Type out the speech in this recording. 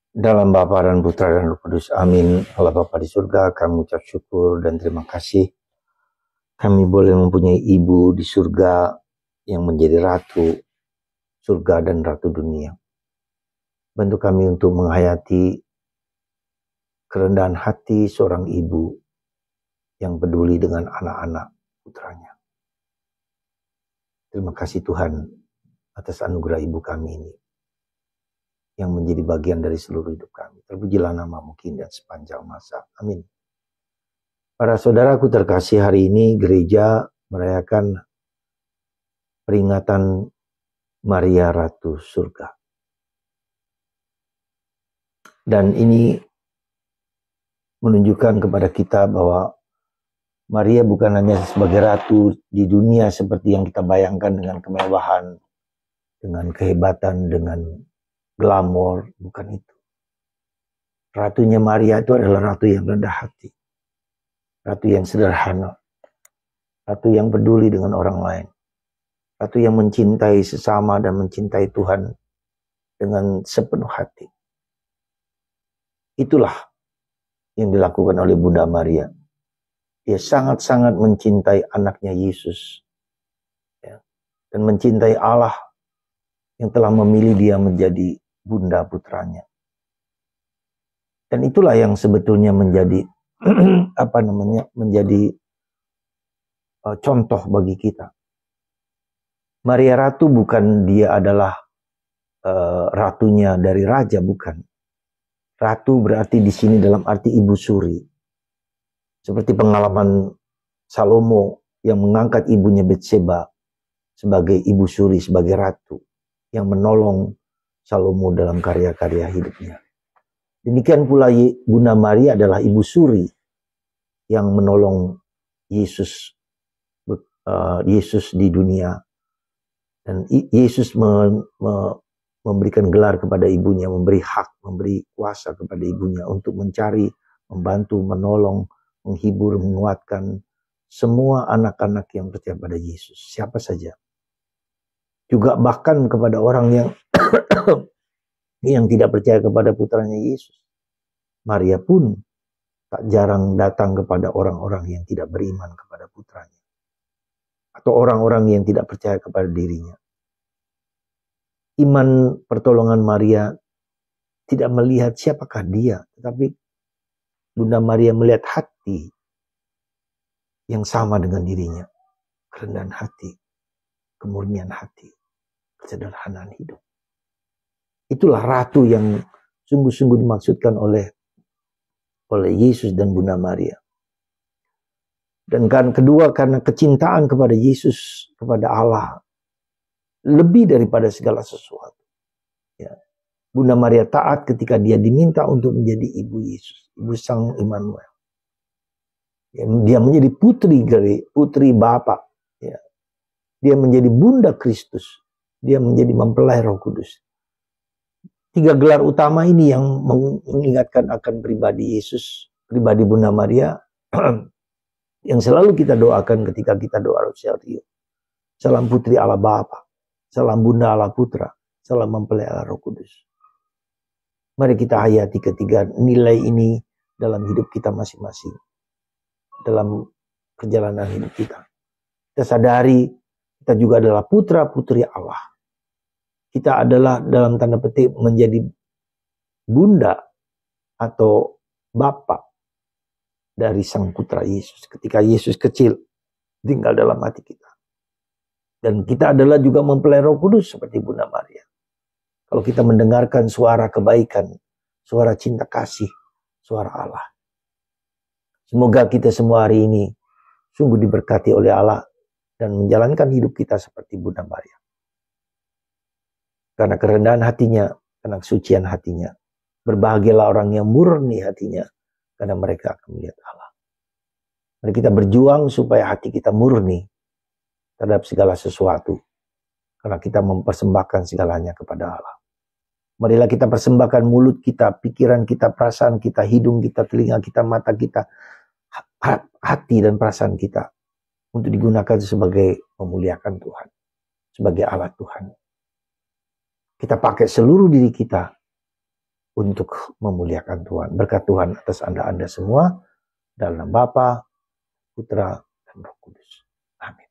Dalam Bapa dan Putra dan Roh Kudus. Amin. Allah Bapa di surga, kami ucap syukur dan terima kasih. Kami boleh mempunyai Ibu di surga yang menjadi Ratu surga dan Ratu dunia. Bantu kami untuk menghayati kerendahan hati seorang ibu yang peduli dengan anak-anak putranya. Terima kasih Tuhan atas anugerah Ibu kami ini, yang menjadi bagian dari seluruh hidup kami. Terpujilah nama-Mu kini dan sepanjang masa. Amin. Para saudaraku terkasih, hari ini gereja merayakan peringatan Maria Ratu Surga. Dan ini menunjukkan kepada kita bahwa Maria bukan hanya sebagai ratu di dunia seperti yang kita bayangkan dengan kemewahan, dengan kehebatan, dengan glamor, bukan itu. Ratunya Maria itu adalah ratu yang rendah hati, ratu yang sederhana, ratu yang peduli dengan orang lain, ratu yang mencintai sesama dan mencintai Tuhan dengan sepenuh hati. Itulah yang dilakukan oleh Bunda Maria. Dia sangat-sangat mencintai anaknya Yesus, ya, dan mencintai Allah yang telah memilih dia menjadi bunda putranya. Dan itulah yang sebetulnya menjadi menjadi contoh bagi kita. Maria Ratu bukan dia adalah ratunya dari raja, bukan. Ratu berarti di sini dalam arti ibu suri. Seperti pengalaman Salomo yang mengangkat ibunya Betseba sebagai ibu suri, sebagai ratu yang menolong Salomo dalam karya-karya hidupnya. Demikian pula Bunda Maria adalah ibu suri yang menolong Yesus di dunia. Dan Yesus memberikan gelar kepada ibunya, memberi hak, memberi kuasa kepada ibunya untuk mencari, membantu, menolong, menghibur, menguatkan semua anak-anak yang percaya pada Yesus, siapa saja. Juga bahkan kepada orang yang tidak percaya kepada putranya Yesus. Maria pun tak jarang datang kepada orang-orang yang tidak beriman kepada putranya, atau orang-orang yang tidak percaya kepada dirinya. Iman pertolongan Maria tidak melihat siapakah dia, tetapi Bunda Maria melihat hati yang sama dengan dirinya. Kerendahan hati, kemurnian hati, kesederhanaan hidup. Itulah ratu yang sungguh-sungguh dimaksudkan oleh Yesus dan Bunda Maria. Dan kan kedua, karena kecintaan kepada Yesus, kepada Allah, lebih daripada segala sesuatu. Ya. Bunda Maria taat ketika dia diminta untuk menjadi ibu Yesus, ibu Sang Immanuel. Ya, dia menjadi putri Bapa. Ya. Dia menjadi Bunda Kristus. Dia menjadi mempelai Roh Kudus. 3 gelar utama ini yang mengingatkan akan pribadi Yesus, pribadi Bunda Maria, yang selalu kita doakan ketika kita doa Rosario. Salam Putri Allah Bapa, salam Bunda Allah Putra, salam mempelai Allah Roh Kudus. Mari kita hayati ketiga nilai ini dalam hidup kita masing-masing, dalam perjalanan hidup kita. Kita sadari kita juga adalah putra-putri Allah. Kita adalah dalam tanda petik menjadi bunda atau bapak dari Sang Putra Yesus. Ketika Yesus kecil tinggal dalam hati kita. Dan kita adalah juga mempelai Roh Kudus seperti Bunda Maria. Kalau kita mendengarkan suara kebaikan, suara cinta kasih, suara Allah. Semoga kita semua hari ini sungguh diberkati oleh Allah dan menjalankan hidup kita seperti Bunda Maria. Karena kerendahan hatinya, karena kesucian hatinya. Berbahagialah orang yang murni hatinya, karena mereka akan melihat Allah. Mari kita berjuang supaya hati kita murni terhadap segala sesuatu. Karena kita mempersembahkan segalanya kepada Allah. Marilah kita persembahkan mulut kita, pikiran kita, perasaan kita, hidung kita, telinga kita, mata kita, hati dan perasaan kita. Untuk digunakan sebagai memuliakan Tuhan. Sebagai alat Tuhan. Kita pakai seluruh diri kita untuk memuliakan Tuhan. Berkat Tuhan atas Anda semua, dalam nama Bapa, Putra, dan Roh Kudus. Amin.